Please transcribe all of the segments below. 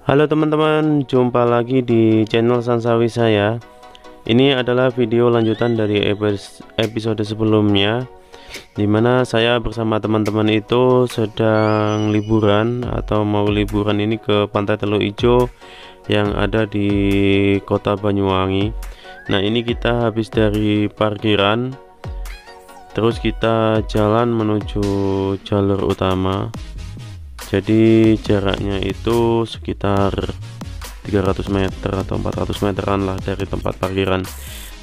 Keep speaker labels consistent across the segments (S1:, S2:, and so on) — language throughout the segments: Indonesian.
S1: Halo teman-teman, jumpa lagi di channel Sansawi saya. Ini adalah video lanjutan dari episode sebelumnya, dimana saya bersama teman-teman itu sedang liburan atau mau liburan ini ke Pantai Teluk Ijo yang ada di Kota Banyuwangi. Nah, ini kita habis dari parkiran, terus kita jalan menuju jalur utama. Jadi jaraknya itu sekitar 300 meter atau 400 meteran lah dari tempat parkiran.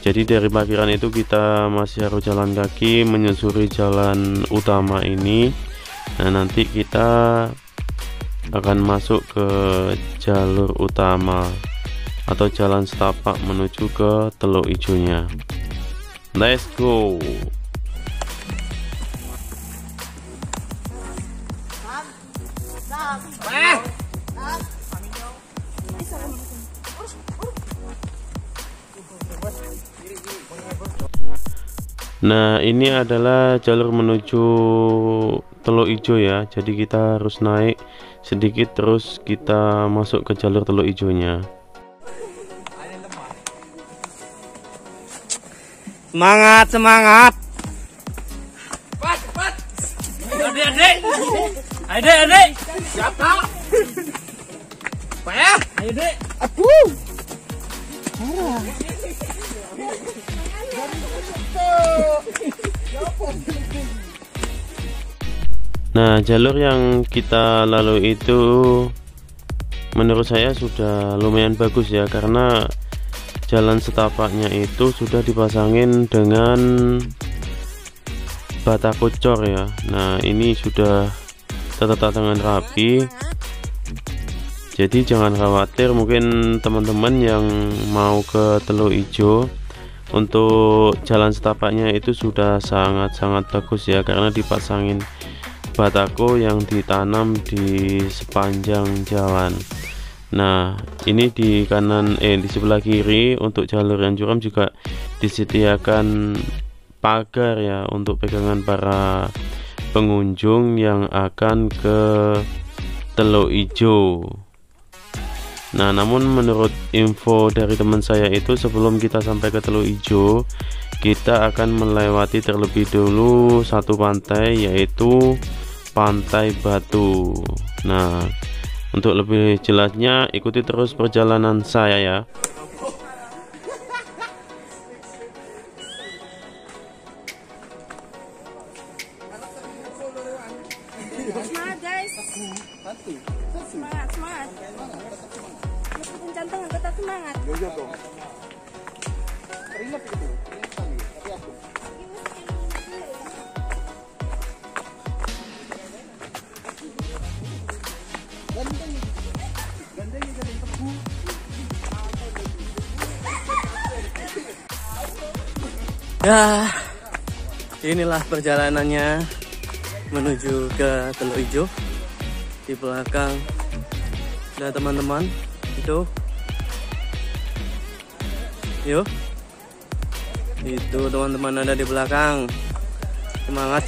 S1: Jadi dari parkiran itu kita masih harus jalan kaki menyusuri jalan utama ini. Nah, nanti kita akan masuk ke jalur utama atau jalan setapak menuju ke Teluk Ijonya. Let's go. Nah, ini adalah jalur menuju Teluk Ijo ya. Jadi kita harus naik sedikit terus kita masuk ke jalur Teluk Ijonya.
S2: Semangat, semangat. Cepat, cepat. Adik. Adik. Siapa? Apa ya? Ayo, Dek. Aku.
S1: Nah, jalur yang kita lalui itu menurut saya sudah lumayan bagus ya, karena jalan setapaknya itu sudah dipasangin dengan bata kocor ya. Nah, ini sudah tertata dengan rapi, jadi jangan khawatir. Mungkin teman-teman yang mau ke Teluk Ijo, untuk jalan setapaknya itu sudah sangat-sangat bagus ya, karena dipasangin batako yang ditanam di sepanjang jalan. Nah, ini di kanan di sebelah kiri untuk jalur yang curam juga disediakan pagar ya untuk pegangan para pengunjung yang akan ke Teluk Ijo. Nah, namun menurut info dari teman saya itu, sebelum kita sampai ke Teluk Ijo, kita akan melewati terlebih dulu satu pantai, yaitu Pantai Batu. Nah, untuk lebih jelasnya ikuti terus perjalanan saya ya.
S3: Semangat guys. Semangat. Meskipun jantung tetap semangat.
S2: Ya, inilah perjalanannya menuju ke Teluk Ijo. Di belakang ada teman-teman itu. Yuk. Itu teman-teman ada di belakang. Semangat.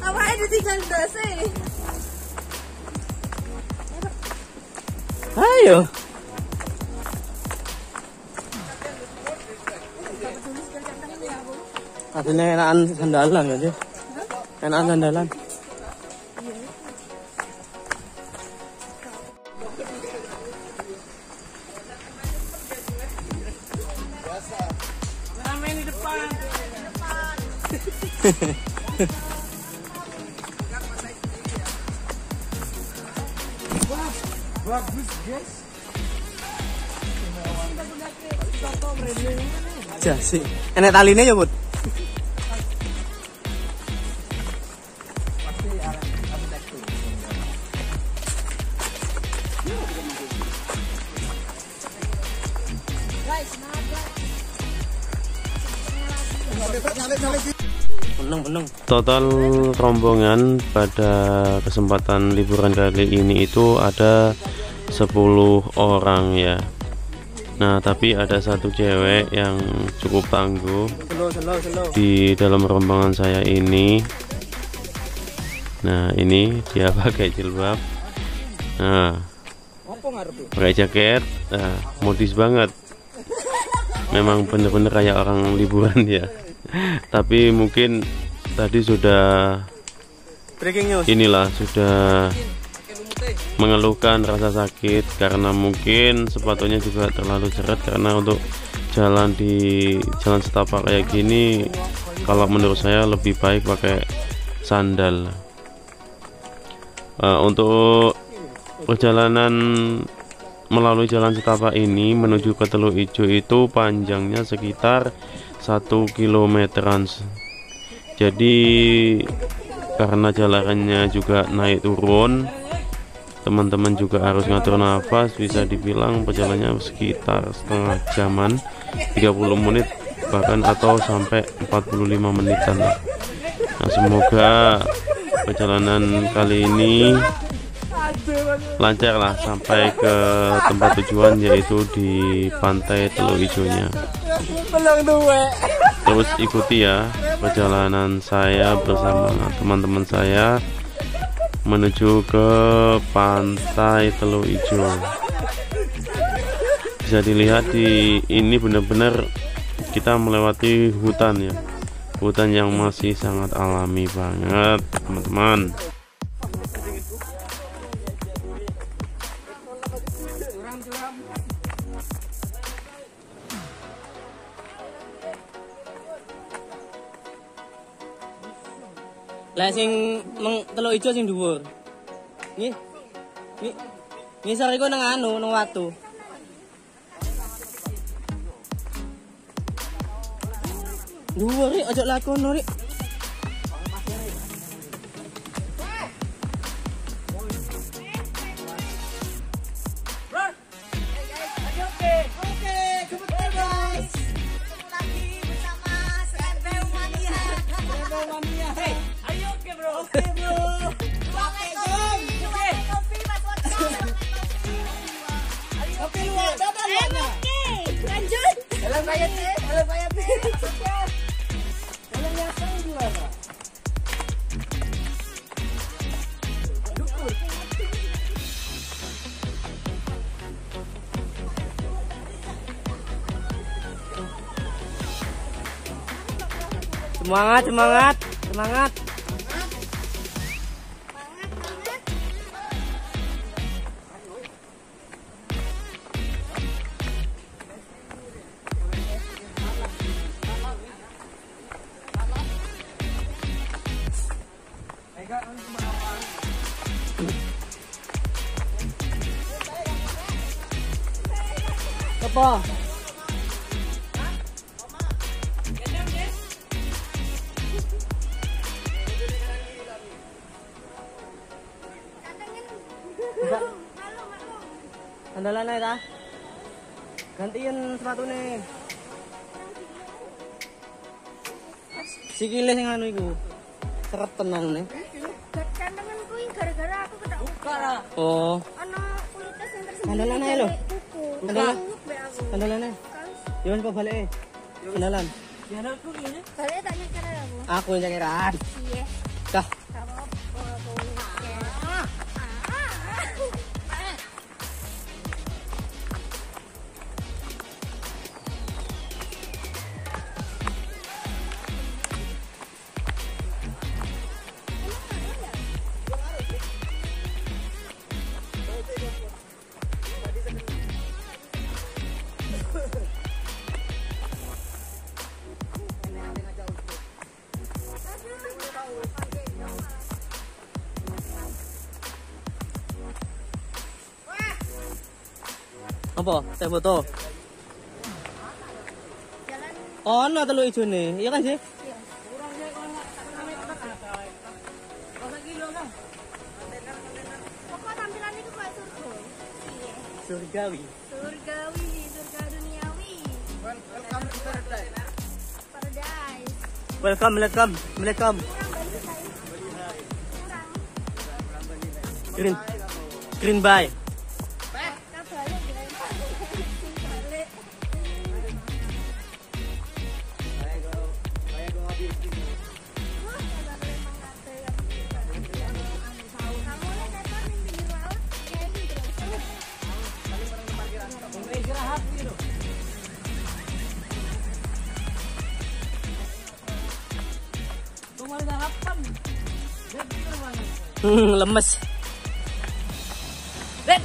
S3: Apa ada tinggal dosa?
S2: Ayo. Hasilnya enakan sandalan kan sih? Enakan sandalan. Ramen di depan. Bagus guys. Jasi. Enak taline ya, Bud? Menang.
S1: Total rombongan pada kesempatan liburan kali ini itu ada 10 orang ya. Nah, tapi ada satu cewek yang cukup tangguh di dalam rombongan saya ini. Nah ini dia pakai jilbab, nah pakai jaket, nah, modis banget. Memang bener-bener kayak orang liburan ya. Tapi mungkin tadi sudah inilah sudah mengeluhkan rasa sakit karena mungkin sepatunya juga terlalu seret, karena untuk jalan di jalan setapak kayak gini kalau menurut saya lebih baik pakai sandal. Untuk perjalanan melalui jalan setapak ini menuju ke Teluk Ijo itu panjangnya sekitar 1 kilometeran. Jadi karena jalannya juga naik turun, teman-teman juga harus ngatur nafas. Bisa dibilang perjalanannya sekitar setengah jaman, 30 menit bahkan, atau sampai 45 menitan lah. Nah, semoga perjalanan kali ini lancar lah sampai ke tempat tujuan, yaitu di pantai Teluk Ijonya. Terus ikuti ya perjalanan saya bersama teman-teman saya menuju ke pantai Teluk Ijo. Bisa dilihat di ini benar-benar kita melewati hutan ya, hutan yang masih sangat alami banget teman-teman.
S2: Lah sing Teluk Ijo sing dhuwur. Nggih. Ngisor iku nang anu, nang watu. Dhuwur rek, aja lakono rek. Semangat, semangat, semangat. Apa? Andalan aja dah. Gantiin sepatu nih. Sikile sing anu iku. Seret tenan nih.
S3: Kandanganku ini gara-gara aku kena ukara.
S2: Oh.
S3: Ana kulitas yang tersembunyi.
S2: Andalan aja lo. Andalan. Andalan aja. Yon kok balik. Andalan.
S3: Balik tak nyeker aku.
S2: Aku yang nyekeran.
S3: Iya.
S2: Dah. Apa? Teh foto. Oh, no Teluk Ijo nih. Iya kan sih?
S3: Pokok tampilan itu kayak surga. Iya.
S2: Surgawi.
S3: Surgawi, surga duniawi.
S2: Welcome to paradise.
S3: Paradise.
S2: Welcome, welcome, welcome. Green, green by. Lemes. Red.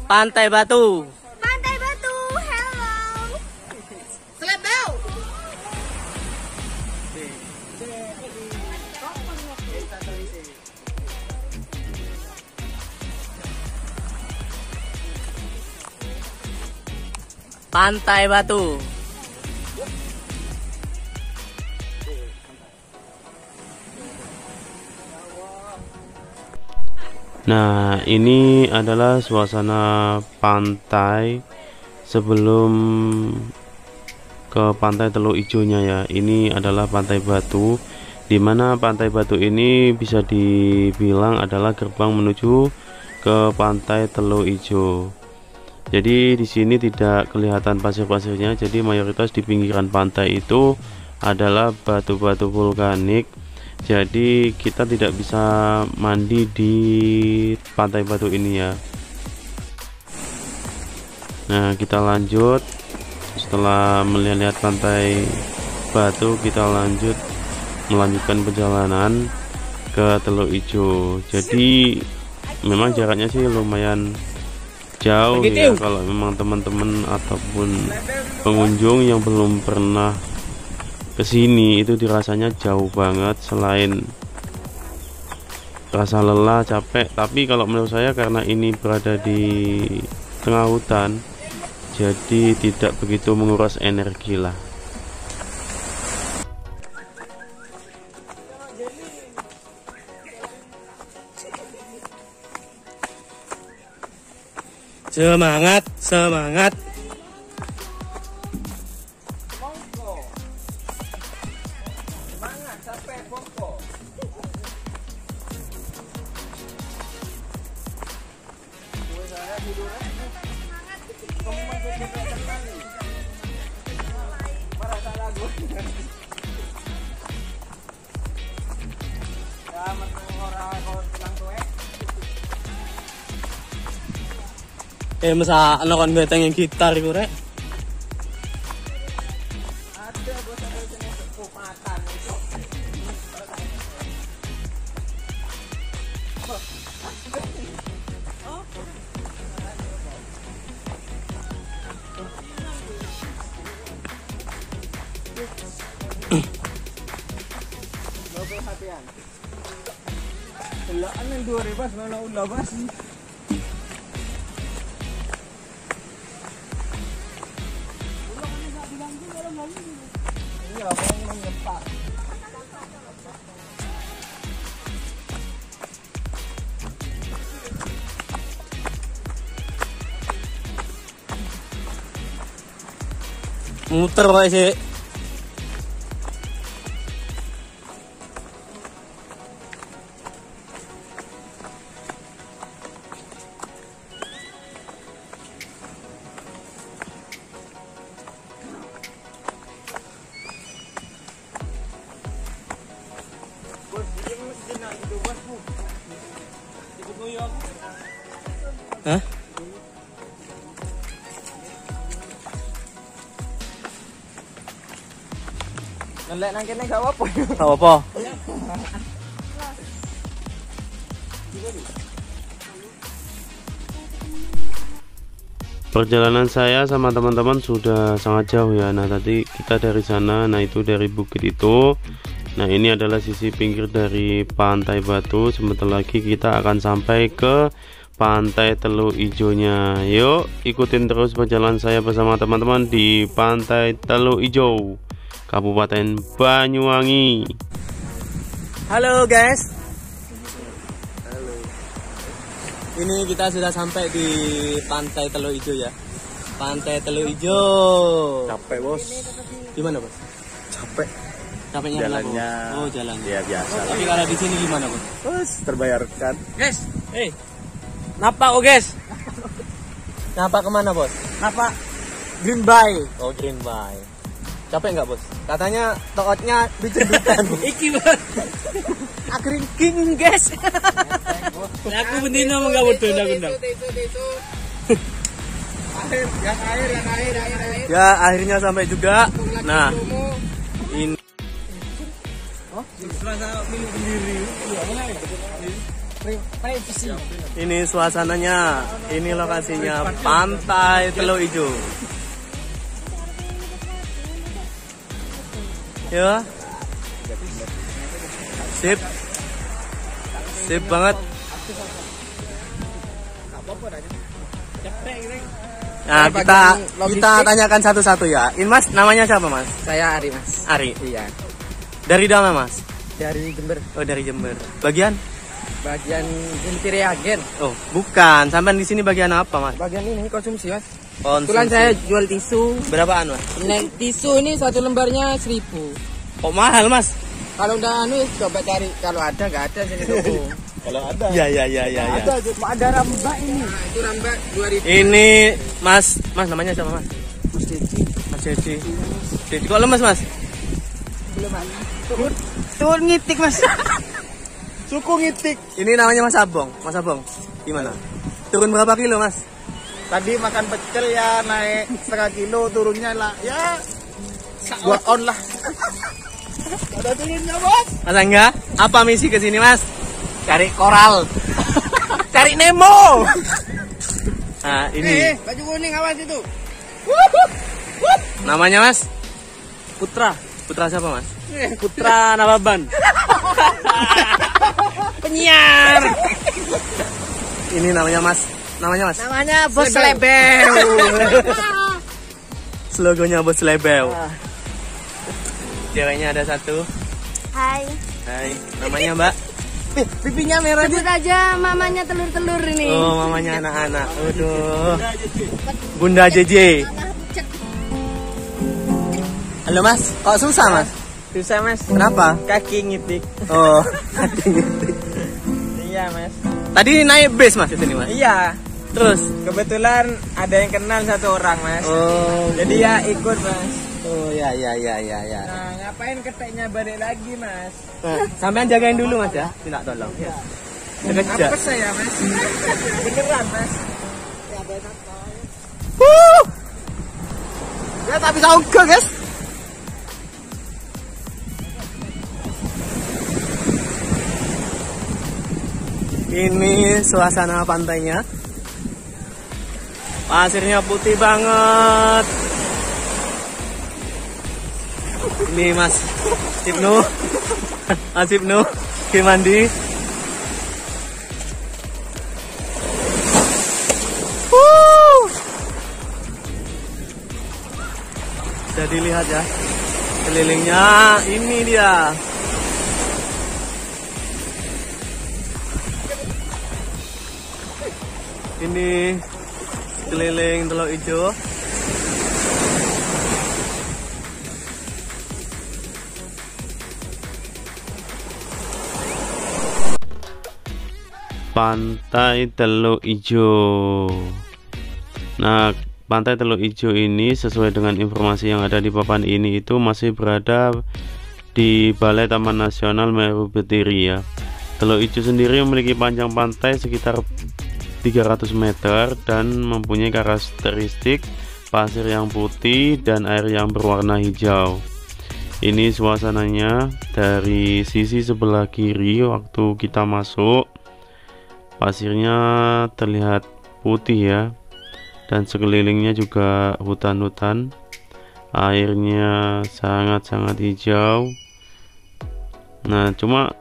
S2: Pantai Batu.
S3: Pantai Batu, hello. Selebau.
S2: Pantai Batu.
S1: Nah, ini adalah suasana pantai sebelum ke pantai Teluk Ijonya ya. Ini adalah Pantai Batu, di mana Pantai Batu ini bisa dibilang adalah gerbang menuju ke Pantai Teluk Ijo. Jadi di sini tidak kelihatan pasir-pasirnya, jadi mayoritas di pinggiran pantai itu adalah batu-batu vulkanik. Jadi kita tidak bisa mandi di Pantai Batu ini ya. Nah, kita lanjut. Setelah melihat Pantai Batu, kita melanjutkan perjalanan ke Teluk Ijo. Jadi memang jaraknya sih lumayan jauh ya, kalau memang teman-teman ataupun pengunjung yang belum pernah kesini itu dirasanya jauh banget. Selain rasa lelah, capek, tapi kalau menurut saya karena ini berada di tengah hutan, jadi tidak begitu menguras energi lah.
S2: Semangat, semangat. Masa ano kon beteng yang gitar iku rek.
S4: Ulaan ng 2 ribas, mana ulabas. Iya, ako nang nyempa.
S2: Muter kok sih. Hah?
S4: Ngelek nang kene gak apa-apa.
S2: Gak apa.
S1: Perjalanan saya sama teman-teman sudah sangat jauh ya. Nah, tadi kita dari sana, nah itu dari bukit itu. Nah, ini adalah sisi pinggir dari Pantai Batu. Sebentar lagi kita akan sampai ke Pantai Teluk Ijonya. Yuk ikutin terus perjalanan saya bersama teman-teman di Pantai Teluk Ijo, Kabupaten Banyuwangi.
S2: Halo guys. Halo. Ini kita sudah sampai di Pantai Teluk Ijo ya. Pantai Teluk Ijo.
S4: Capek, Bos.
S2: Gimana, Bos?
S4: Capek.
S2: Capeknya
S4: Jalannya.
S2: kenapa? Oh, jalan.
S4: Ya biasa.
S2: Tapi kalau di sini gimana, Bos?
S4: Bos, terbayarkan.
S2: Guys, napa kok, guys? Napa kemana, Bos?
S4: Napa? Green Bay.
S2: Oh, Green Bay. Capek nggak, Bos? Katanya tootnya bicin-bican. Iki, Bos. King guys. Aku bendino mau gak betul undang-undang.
S5: Ya akhirnya sampai juga. Nah ini ini suasananya, ini lokasinya Pantai Teluk Ijo. Ya, sip, sip banget. Nah kita tanyakan satu-satu ya. Ini Mas, namanya siapa Mas?
S2: Saya Ari Mas.
S5: Ari.
S2: Iya.
S5: Dari mana Mas?
S2: Dari Jember.
S5: Oh dari Jember. Bagian?
S2: Bagian inti reagen.
S5: Oh bukan. Sampai di sini bagian apa Mas?
S2: Bagian ini konsumsi Mas.
S5: Konsumsi.
S2: Kebetulan saya jual tisu.
S5: Berapaan Mas?
S2: Ini tisu ini satu lembarnya 1.000.
S5: Kok mahal Mas?
S2: Kalau udah coba cari, kalau ada nggak ada sini toko.
S4: Kalau ada.
S5: Ya.
S4: Ada rambak ini.
S2: Nah, itu rambak 2.000.
S5: Ini Mas namanya siapa Mas?
S2: Mas Dedi.
S5: Mas Dedi. Dedi kok lemes Mas?
S2: Belum ada. Tur ngitik Mas.
S4: Suku ngitik.
S5: Ini namanya Mas Abong. Mas Abong, gimana? Turun berapa kilo Mas?
S4: Tadi makan pecel ya naik setengah kilo, turunnya lah ya 2 on lah. Ada turunnya Bos.
S5: Mas Angga, apa misi ke sini Mas? Cari koral. Cari Nemo. Nah, ini.
S2: Baju kuning awas itu.
S5: Namanya Mas?
S2: Putra.
S5: Putra siapa Mas?
S2: Putra Nababan. Penyiar.
S5: Ini namanya Mas. Namanya Mas?
S2: Namanya Bos Lebel.
S5: Slogonya Bos Lebel. Ceweknya ada satu.
S3: Hai.
S5: Hai, namanya Mbak?
S2: Pipinya merah.
S3: Sebut aja mamanya telur-telur ini.
S5: Oh, mamanya anak-anak. Aduh. Bunda JJ. Halo Mas, kok susah Mas?
S2: Susah Mas.
S5: Kenapa?
S2: Kaki ngitik.
S5: Oh, kaki ngitik.
S2: Iya Mas.
S5: Tadi naik bus Mas ke sini Mas?
S2: Iya.
S5: Terus?
S2: Kebetulan ada yang kenal satu orang Mas.
S5: Oh,
S2: Jadi ya ikut Mas.
S5: oh ya.
S2: Nah, ngapain keteknya balik lagi Mas?
S5: Nah, sampean jagain dulu Mas ya, tidak tolong. Ya. Sekejap.
S2: Apa saya Mas? Beneran Mas.
S5: Ya tak bisa uga guys. Ini suasana pantainya. Pasirnya putih banget. Ini Mas Ibnu. Mas Ibnu di mandi. Bisa dilihat ya kelilingnya, ini dia. Ini keliling Teluk Ijo.
S1: Pantai Teluk Ijo. Nah, Pantai Teluk Ijo ini sesuai dengan informasi yang ada di papan ini itu masih berada di Balai Taman Nasional Meru Betiri ya. Teluk Ijo sendiri memiliki panjang pantai sekitar 300 meter dan mempunyai karakteristik pasir yang putih dan air yang berwarna hijau. Ini suasananya dari sisi sebelah kiri waktu kita masuk. Pasirnya terlihat putih ya, dan sekelilingnya juga hutan-hutan. Airnya sangat-sangat hijau. Nah, cuma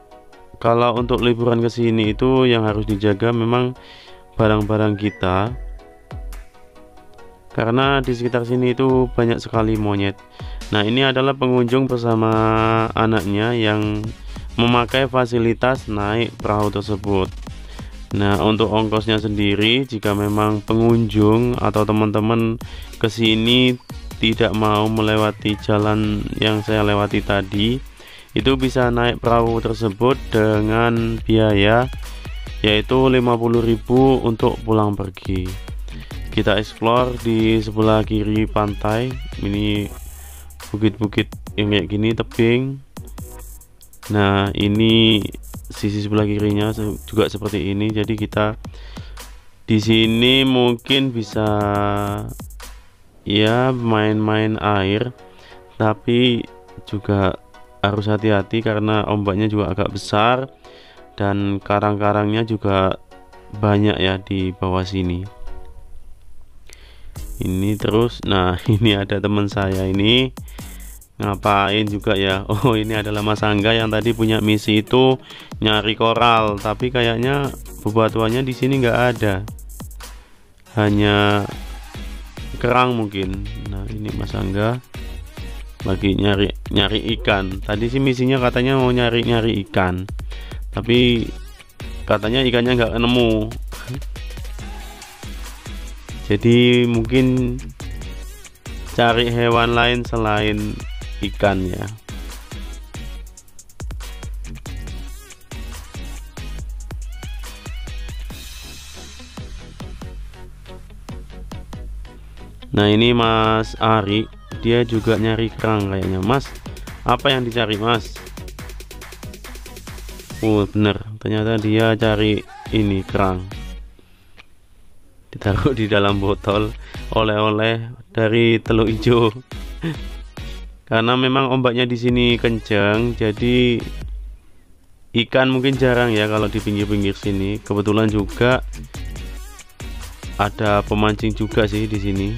S1: kalau untuk liburan ke sini itu yang harus dijaga memang barang-barang kita, karena di sekitar sini itu banyak sekali monyet. Nah, ini adalah pengunjung bersama anaknya yang memakai fasilitas naik perahu tersebut. Nah, untuk ongkosnya sendiri, jika memang pengunjung atau teman-teman kesini tidak mau melewati jalan yang saya lewati tadi, itu bisa naik perahu tersebut dengan biaya yaitu 50.000 untuk pulang pergi. Kita explore di sebelah kiri pantai. Ini bukit-bukit yang kayak gini, tebing. Nah, ini sisi sebelah kirinya juga seperti ini. Jadi kita di sini mungkin bisa ya main-main air, tapi juga harus hati-hati karena ombaknya juga agak besar dan karang-karangnya juga banyak ya di bawah sini. Ini terus, nah ini ada teman saya ini ngapain juga ya. Oh, ini adalah Mas Angga yang tadi punya misi itu nyari koral, tapi kayaknya bebatuannya di sini nggak ada, hanya kerang mungkin. Nah ini Mas Angga lagi nyari ikan. Tadi sih misinya katanya mau nyari ikan, tapi katanya ikannya nggak nemu. Jadi mungkin cari hewan lain selain ikan ya. Nah ini Mas Ari, dia juga nyari kerang kayaknya. Mas, apa yang dicari Mas? Oh bener, ternyata dia cari ini kerang, ditaruh di dalam botol oleh-oleh dari Teluk Ijo. Karena memang ombaknya di sini kencang, jadi ikan mungkin jarang ya kalau di pinggir-pinggir sini. Kebetulan juga ada pemancing juga sih di sini.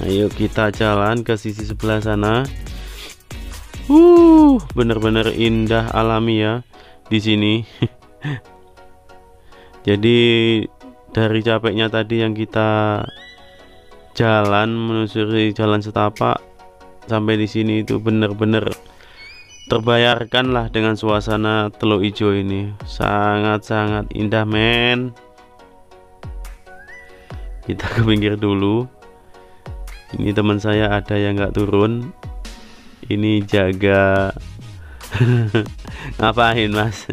S1: Ayo kita jalan ke sisi sebelah sana. Bener-bener indah alami ya di sini. Jadi dari capeknya tadi yang kita jalan menyusuri jalan setapak sampai di sini itu bener-bener terbayarkan lah dengan suasana Teluk Ijo ini. Sangat-sangat indah men. Kita ke pinggir dulu. Ini teman saya ada yang nggak turun. Ini jaga ngapain Mas?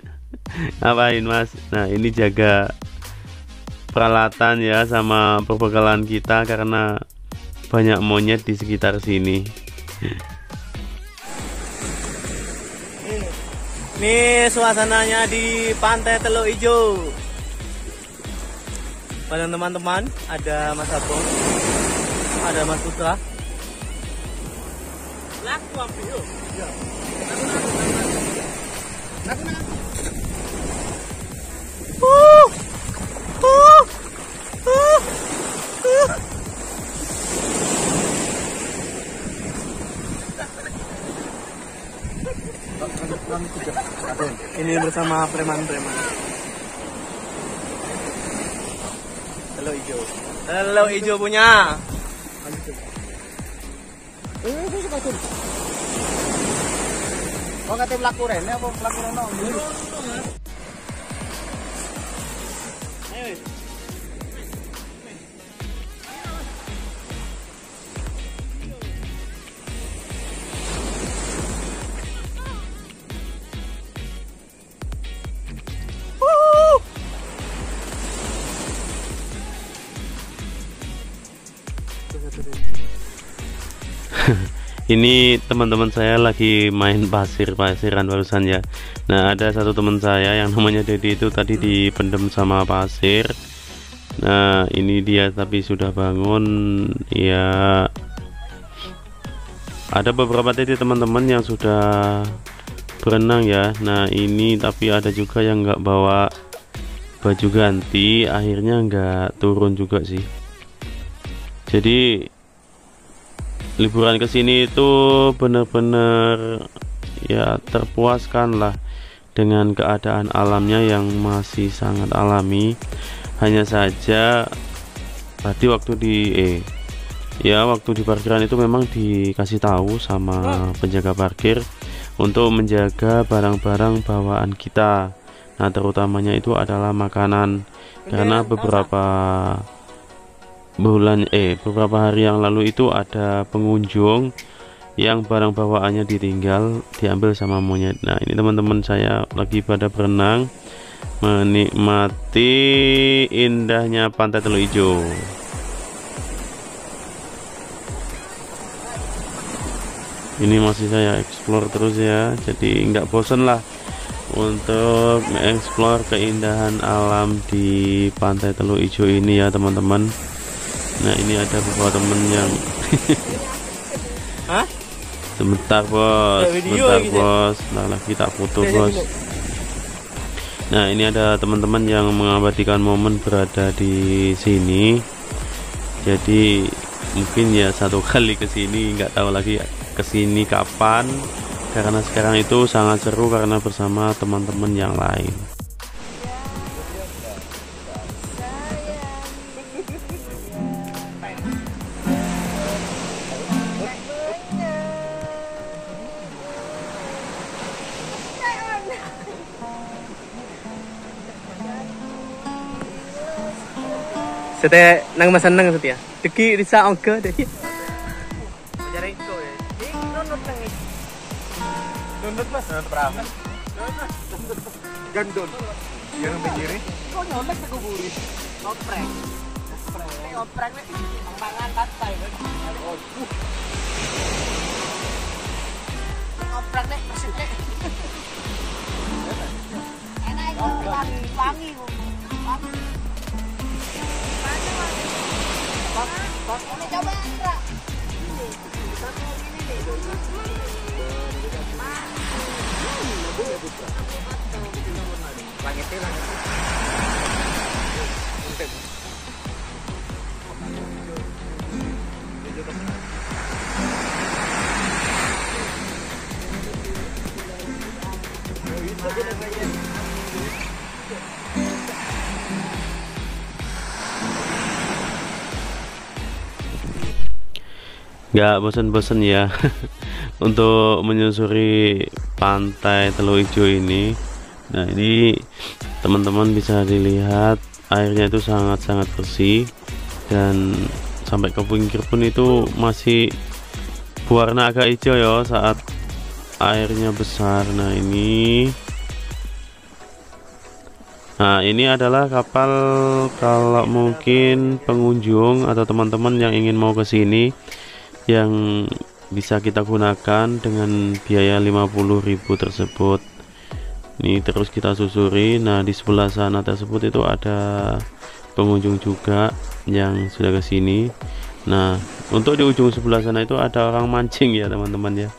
S1: Ngapain Mas? Nah ini jaga peralatan ya sama perbekalan kita karena banyak monyet di sekitar sini.
S5: Ini suasananya di Pantai Teluk Ijo. Pada teman-teman, ada Mas Abong, ada Mas Putra. Laku ambil. Ya. Ini bersama preman-preman Teluk Ijo. Teluk Ijo punya.
S4: Oh kate mlaku rene apa mlaku rono?
S1: Ini teman-teman saya lagi main pasiran barusan ya. Nah ada satu teman saya yang namanya Dedi itu tadi dipendem sama pasir. Nah ini dia tapi sudah bangun ya. Ada beberapa tadi teman-teman yang sudah berenang ya. Nah ini tapi ada juga yang nggak bawa baju ganti, akhirnya nggak turun juga sih. Jadi liburan ke sini itu benar-benar ya terpuaskan lah dengan keadaan alamnya yang masih sangat alami. Hanya saja tadi waktu di parkiran itu memang dikasih tahu sama penjaga parkir untuk menjaga barang-barang bawaan kita. Nah terutamanya itu adalah makanan, karena beberapa hari yang lalu itu ada pengunjung yang barang bawaannya diambil sama monyet. Nah ini teman-teman saya lagi pada berenang menikmati indahnya Pantai Teluk Ijo. Ini masih saya explore terus ya, jadi nggak bosan lah untuk mengeksplor keindahan alam di Pantai Teluk Ijo ini ya teman-teman. Nah ini ada beberapa temen yang
S5: Hah?
S1: sebentar bos,
S5: Video
S1: sebentar
S5: gitu.
S1: bos, nah lagi tak foto bos. Nah ini ada teman-teman yang mengabadikan momen berada di sini. Jadi mungkin ya satu kali kesini, nggak tahu lagi kesini kapan, karena sekarang itu sangat seru karena bersama teman-teman yang lain.
S5: Sete nang maseneng setia. Deki risa ongga deh. Cari itu ya.
S4: Nundut mas, nundut perahu. Gandul. Yang pinggirnya.
S2: Kok nyontek ke kuburi? Oprek. Oprek nek pangan pantai kan. Oprek nek persik. Enak itu wangi. Ini coba Andra.
S1: Nggak bosan-bosan ya untuk menyusuri Pantai Teluk Ijo ini. Nah ini teman-teman bisa dilihat airnya itu sangat-sangat bersih, dan sampai ke pinggir pun itu masih berwarna agak hijau ya saat airnya besar. Nah ini adalah kapal kalau mungkin pengunjung atau teman-teman yang ingin mau ke sini, yang bisa kita gunakan dengan biaya 50.000 tersebut. Ini terus kita susuri. Nah di sebelah sana tersebut itu ada pengunjung juga yang sudah ke sini. Nah untuk di ujung sebelah sana itu ada orang mancing ya teman-teman ya.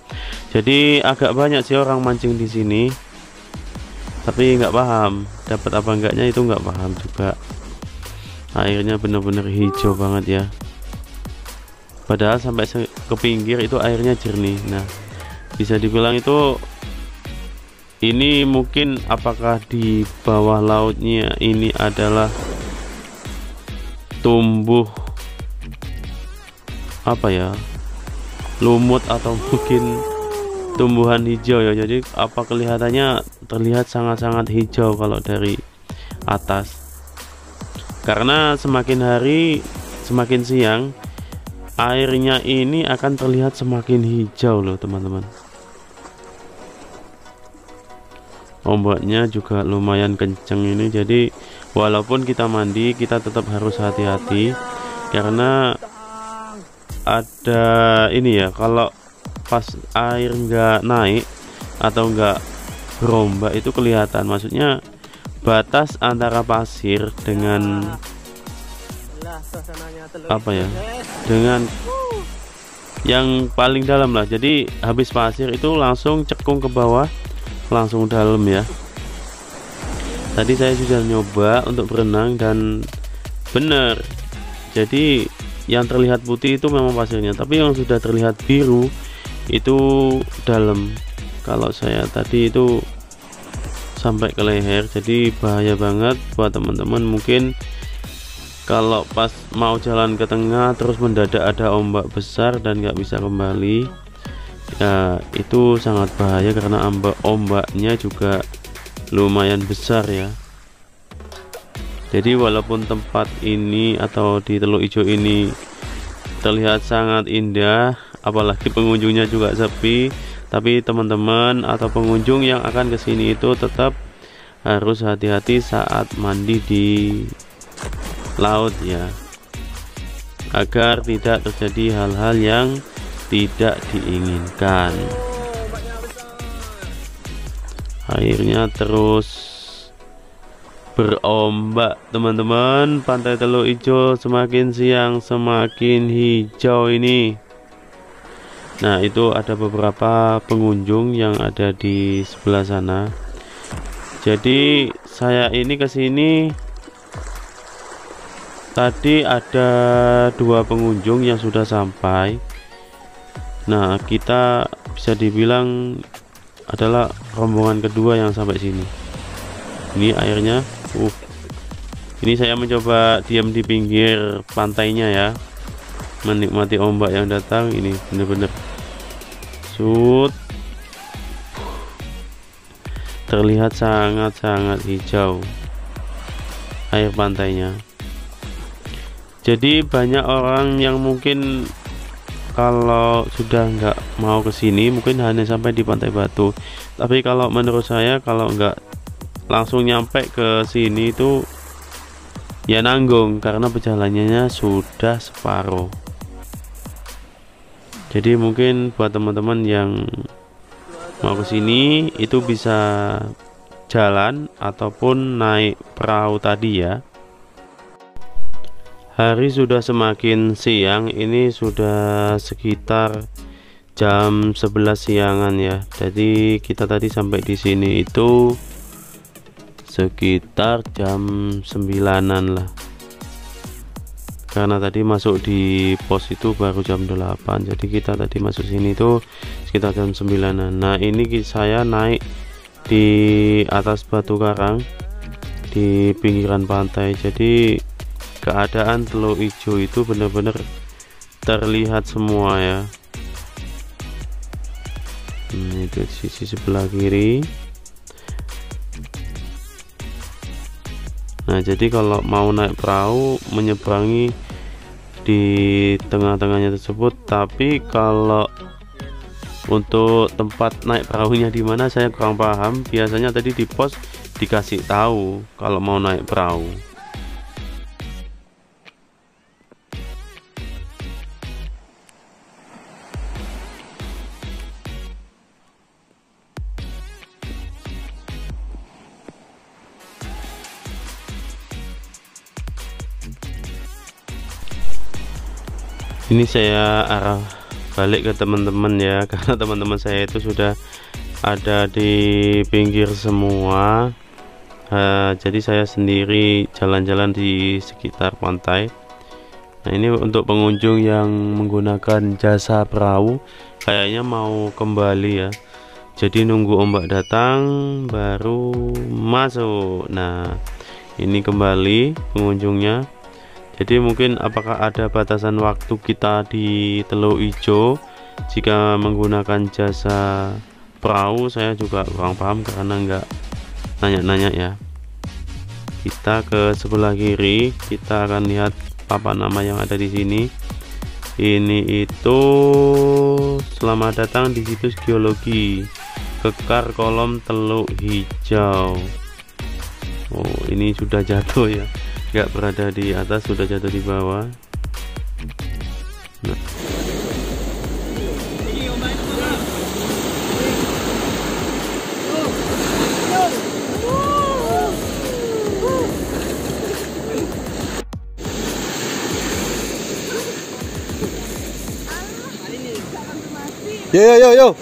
S1: Jadi agak banyak sih orang mancing di sini, tapi nggak paham dapat apa enggaknya, itu nggak paham juga. Airnya benar-benar hijau banget ya, padahal sampai ke pinggir itu airnya jernih. Nah bisa dibilang itu ini mungkin apakah di bawah lautnya ini adalah tumbuh apa ya, lumut atau mungkin tumbuhan hijau ya. Jadi apa kelihatannya terlihat sangat-sangat hijau kalau dari atas, karena semakin hari semakin siang airnya ini akan terlihat semakin hijau loh teman-teman. Ombaknya juga lumayan kenceng ini, jadi walaupun kita mandi kita tetap harus hati-hati, karena ada ini ya, kalau pas air nggak naik atau nggak berombak itu kelihatan, maksudnya batas antara pasir dengan apa ya, dengan yang paling dalam lah. Jadi habis pasir itu langsung cekung ke bawah, langsung dalam ya. Tadi saya sudah nyoba untuk berenang dan benar, jadi yang terlihat putih itu memang pasirnya, tapi yang sudah terlihat biru itu dalam. Kalau saya tadi itu sampai ke leher, jadi bahaya banget buat teman-teman. Mungkin kalau pas mau jalan ke tengah terus mendadak ada ombak besar dan nggak bisa kembali ya, itu sangat bahaya karena ombaknya juga lumayan besar ya. Jadi walaupun tempat ini atau di Teluk Ijo ini terlihat sangat indah, apalagi pengunjungnya juga sepi, tapi teman-teman atau pengunjung yang akan ke sini itu tetap harus hati-hati saat mandi di laut ya, agar tidak terjadi hal-hal yang tidak diinginkan. Airnya terus berombak teman-teman. Pantai Teluk Ijo semakin siang semakin hijau ini. Nah, itu ada beberapa pengunjung yang ada di sebelah sana. Jadi saya ini kesini tadi ada 2 pengunjung yang sudah sampai. Nah, kita bisa dibilang adalah rombongan kedua yang sampai sini. Ini airnya, ini saya mencoba diam di pinggir pantainya ya, menikmati ombak yang datang. Ini bener-bener terlihat sangat-sangat hijau air pantainya. Jadi banyak orang yang mungkin kalau sudah nggak mau ke sini mungkin hanya sampai di Pantai Batu. Tapi kalau menurut saya kalau nggak langsung nyampe ke sini itu ya nanggung, karena perjalanannya sudah separuh. Jadi mungkin buat teman-teman yang mau ke sini itu bisa jalan ataupun naik perahu tadi ya. Hari sudah semakin siang, ini sudah sekitar jam 11 siangan ya. Jadi kita tadi sampai di sini itu sekitar jam 9-an lah. Karena tadi masuk di pos itu baru jam 8. Jadi kita tadi masuk sini itu sekitar jam 9-an. Nah, ini saya naik di atas batu karang di pinggiran pantai. Jadi keadaan Teluk Ijo itu benar-benar terlihat semua ya. Itu sisi sebelah kiri. Nah, jadi kalau mau naik perahu menyeberangi di tengah-tengahnya tersebut. Tapi kalau untuk tempat naik perahunya di mana saya kurang paham. Biasanya tadi di pos dikasih tahu kalau mau naik perahu. Ini saya arah balik ke teman-teman ya, karena teman-teman saya itu sudah ada di pinggir semua. Jadi saya sendiri jalan-jalan di sekitar pantai. Nah, ini untuk pengunjung yang menggunakan jasa perahu kayaknya mau kembali ya. Jadi nunggu ombak datang baru masuk. Nah, ini kembali pengunjungnya. Jadi mungkin apakah ada batasan waktu kita di Teluk Ijo jika menggunakan jasa perahu? Saya juga kurang paham karena nggak nanya-nanya ya. Kita ke sebelah kiri, kita akan lihat papan nama yang ada di sini. Ini itu selamat datang di situs geologi Kekar Kolom Teluk Hijau. Oh, ini sudah jatuh ya. Nggak berada di atas, sudah jatuh di bawah. Nah.
S4: Yo.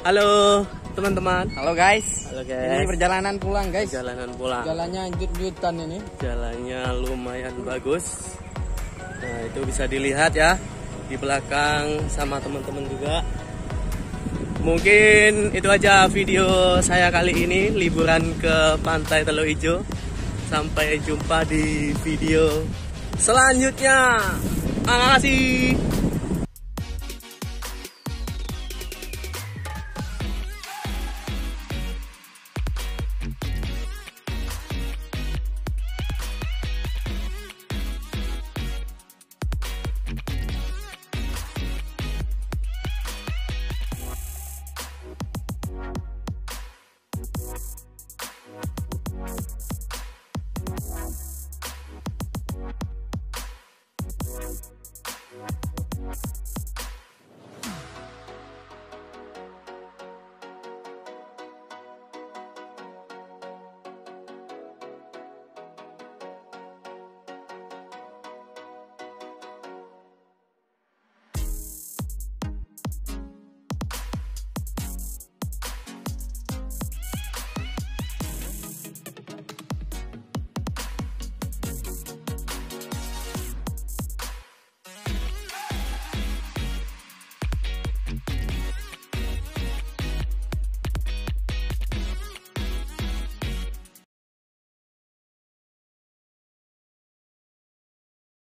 S5: Halo teman-teman.
S2: Halo guys.
S5: Halo guys.
S2: Ini perjalanan pulang guys.
S5: Perjalanan pulang.
S2: Jalannya anjut-anjutan ini.
S5: Jalannya lumayan bagus. Nah, itu bisa dilihat ya di belakang sama teman-teman juga. Mungkin itu aja video saya kali ini, liburan ke Pantai Teluk Ijo. Sampai jumpa di video selanjutnya. Makasih.